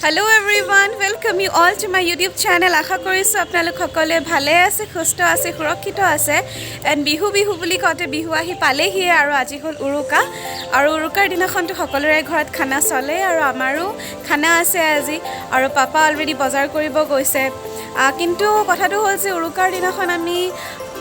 Hello everyone, welcome you all to my YouTube channel. আশা কৰিছো আপোনালোক সকলে ভালে আছে, সুস্থ আছে, সুৰক্ষিত আছে। এণ্ড বিহু বুলি কতে বিহু আহি পালেহি আৰু আজি হল উৰুকা আৰু উৰুকাৰ দিনাখনটো সকলোৰে ঘৰত খানা চলে আৰু আমাৰো খানা আছে আজি আৰু পাপা অলৰেডি বজাৰ কৰিব গৈছে। কিন্তু কথাটো হ'ল যে উৰুকাৰ দিনাখন আমি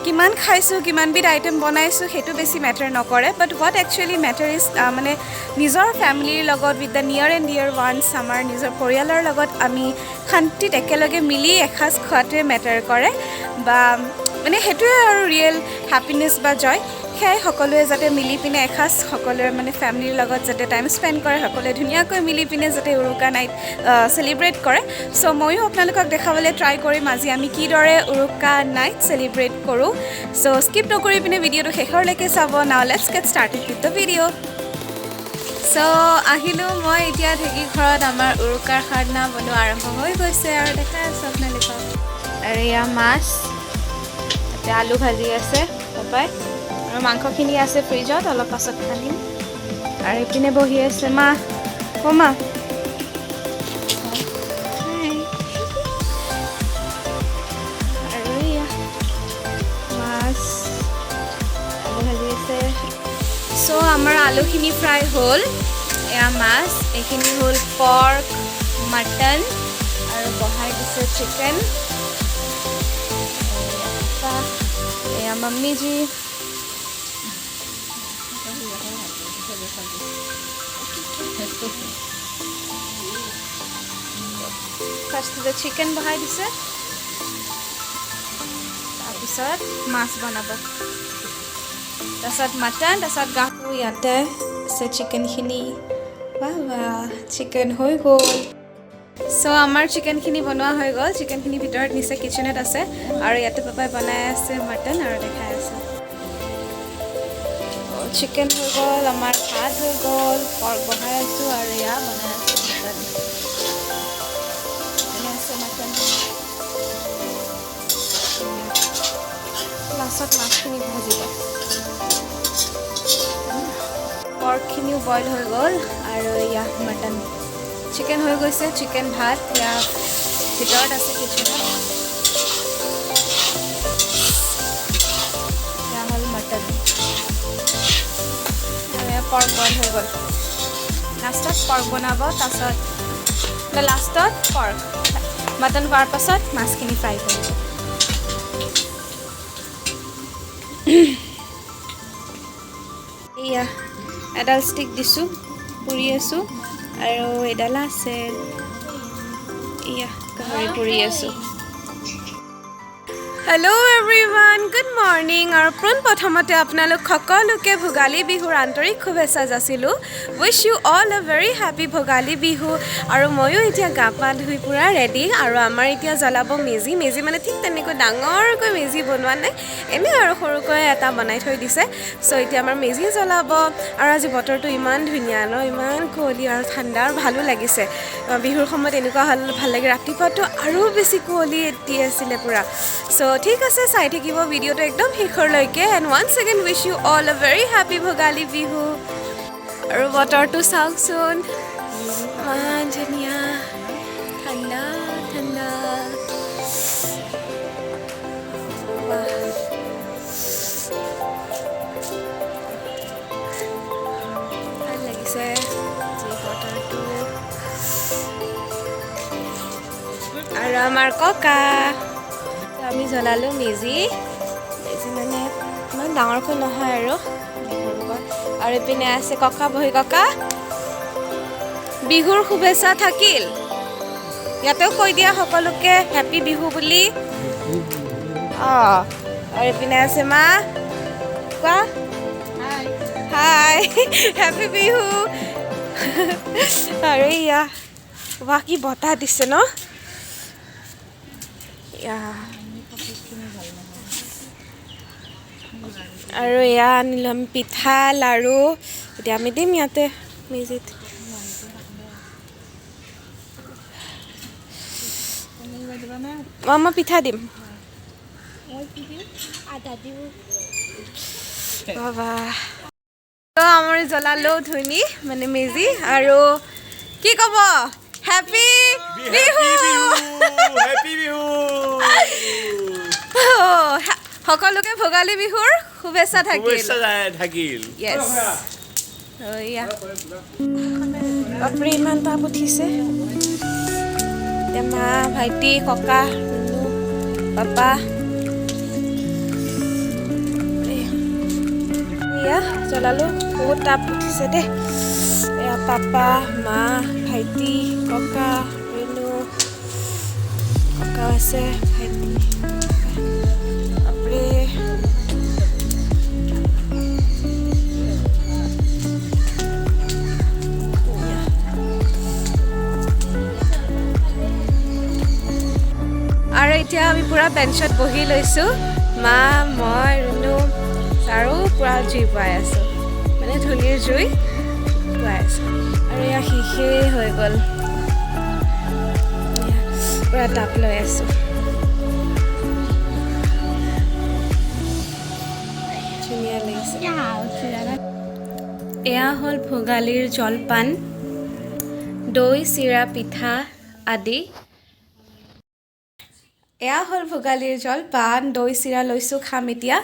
কিমান খাইছো কিমান বিধ আইটেম বনাইছো হেতু বেছি ম্যাটাৰ নকৰে বাট হোৱাট একচুয়ালি ম্যাটাৰ ইজ মানে নিজৰ ফ্যামিলিৰ লগত উইথ দ্য নিয়াৰ এণ্ড ডিয়াৰ ওৱান্স আমাৰ নিজৰ পৰিয়ালৰ লগত আমি শান্তিত একেলগে মিলি এসাঁজ খোৱাটোৱে ম্যাটাৰ কৰে বা মানে হেতুৱে আৰু ৰিয়েল হ্যাপিনেছ বা জয় সেই সকলোৱে যাতে মিলি পিনে এসাঁজ সকলোৰে মানে ফ্যামিলিৰ লগত যাতে টাইম স্পেন্ড কৰে সকলোৱে ধুনীয়াকৈ মিলি পিনে যাতে উৰুকা নাইট সেলিব্ৰেট কৰে সো ময়ো আপোনালোকক দেখাবলৈ ট্ৰাই কৰিম আজি আমি কিদৰে উৰুকা নাইট সেলিব্ৰেট কৰোঁ সো স্কিপ নকৰি পিনে ভিডিঅ'টো শেষৰলৈকে চাব নাও let's gate started with the video' so আহিলোঁ মই এতিয়া ঢেকী ঘৰত আমাৰ উৰুকাৰ খানা বনোৱা আৰম্ভ হৈ গৈছে আৰু দেখাই আছোঁ আপোনালোকক আৰু এয়া মাছ তাতে আলু ভাজি আছে পাপাই আৰু মাংসখিনি আছে ফ্ৰিজত অলপ পাছত খানিম আৰু ইপিনে বহি আছে মা অ' মা আৰু এয়া মাছ আলু ভাজি আছে সো আমাৰ আলুখিনি ফ্ৰাই হ'ল এয়া মাছ এইখিনি হ'ল পৰ্ক মটন আৰু বহাই দিছে চিকেন এয়া মম্মি জি ফাৰ্ষ্টতে চিকেন বহাই দিছে তাৰপিছত মাছ বনাব তাৰপিছত মটন তাৰপিছত গাহৰি ইয়াতে আছে চিকেনখিনি বাহ বাহ চিকেন হৈ গ'ল সো আমাৰ চিকেনখিনি বনোৱা হৈ গ'ল চিকেনখিনি ভিতৰত নিচে কিচেনত আছে আৰু ইয়াতে পাপাই বনাই আছে মটন আৰু দেখাই আছে চিকেন হৈ গ'ল আমাৰ ভাত হৈ গ'ল পৰ্ক বহাই আছোঁ আৰু এয়া বনাই আছোঁ মটন লাষ্টত মাছখিনি ভাজিব পৰ্কখিনিও বইল হৈ গ'ল আৰু এয়া মটন চিকেন হৈ গৈছে চিকেন ভাত এয়া ভিতৰত আছে কিচেনত এয়া হ'ল মটন পৰ্ক বইল হৈ গ'ল লাষ্টত পৰ্ক বনাব তাৰপিছত লাষ্টত পৰ্ক মটন হোৱাৰ পাছত মাছখিনি ফ্ৰাই কৰিব এয়া এডাল ষ্টিক দিছোঁ পুৰি আছোঁ আৰু এডাল আছে এয়া গাহৰি পুৰি আছোঁ হেল্ল' এভৰিৱান গুড মৰ্ণিং আৰু পোনপ্ৰথমতে আপোনালোক সকলোকে ভোগালী বিহুৰ আন্তৰিক শুভেচ্ছা যাচিলোঁ wish you all a very happy Bhogali Bihu আৰু ময়ো এতিয়া গা পা ধুই পূৰা ৰেডি আৰু আমাৰ এতিয়া জ্বলাব মেজি মানে ঠিক তেনেকৈ ডাঙৰকৈ মেজি বনোৱা নাই এনেই আৰু সৰুকৈ এটা বনাই থৈ দিছে চ' এতিয়া আমাৰ মেজি জ্বলাব আৰু আজি বতৰটো ইমান ধুনীয়া ন ইমান কুঁৱলী আৰু ঠাণ্ডা আৰু ভালো লাগিছে বিহুৰ সময়ত এনেকুৱা হ'ল ভাল লাগে ৰাতিপুৱাটো আৰু বেছি কুঁৱলী দি আছিলে পূৰা চ' ঠিক আছে চাই থাকিব ভিডিঅ'টো একদম শেষৰলৈকে and once again wish you all a very happy Bhogali Bihu আৰু বতৰটো চাওকচোন ইমান ধুনীয়া ঠাণ্ডা ঠাণ্ডা ভাল লাগিছে যি বতৰটো আৰু আমাৰ ককা আমি জ্বলালোঁ মেজি মানে ইমান ডাঙৰকৈ নহয় আৰু ইপিনে আছে ককা বহি ককা বিহুৰ শুভেচ্ছা থাকিল ইয়াতেও কৈ দিয়া সকলোকে হেপী বিহু বুলি আৰু ইপিনে আছে মা কোৱা হাই হেপী বিহু আৰু ইয়া বাহ কি বতাহ দিছে ন আৰু এয়া আনিলোঁ আমি পিঠা লাড়ু এতিয়া আমি দিম ইয়াতে মেজিত মই পিঠা দিম বাবা আমাৰ জ্বলালোঁ ধুনী মানে মেজি আৰু কি ক'ব happy Happy Bihu Bihu! Happy Bihu! সকলোকে ভোগালী বিহুৰ শুভেচ্ছা থাকিল শুভেচ্ছা থাকিল য়েছ বাপৰে ইমান তাপ উঠিছে মা ভাইটি ককা নুনু পাপা এয়া জ্বলালো বহুত তাপ উঠিছে দেই এয়া পাপা মা ভাইটি ককা নুনু ককা আছে ভাইটি বাপৰে আৰু এতিয়া আমি পুৰা বেঞ্চত বহি লৈছোঁ মা মই ৰুনু আৰু পুৰা জুই পুৱাই আছোঁ মানে ধূলিৰ জুই পুৱাই আছোঁ আৰু এয়া শেষেই হৈ গ'ল পুৰা তাপ লৈ আছোঁ ধুনীয়া লাগিছে এয়া হ'ল ভোগালীৰ জলপান দৈ চিৰা পিঠা আদি এয়া হ'ল ভোগালীৰ জলপান দৈ চিৰা লৈছোঁ খাম এতিয়া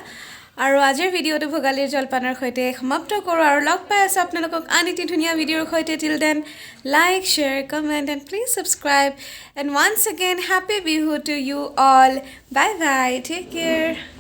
আৰু আজিৰ ভিডিঅ'টো ভোগালীৰ জলপানৰ সৈতে সমাপ্ত কৰোঁ আৰু লগ পাই আছোঁ আপোনালোকক আন এটি ধুনীয়া ভিডিঅ'ৰ সৈতে till then like share comment and please subscribe and once again happy Bihu to you all bye bye take care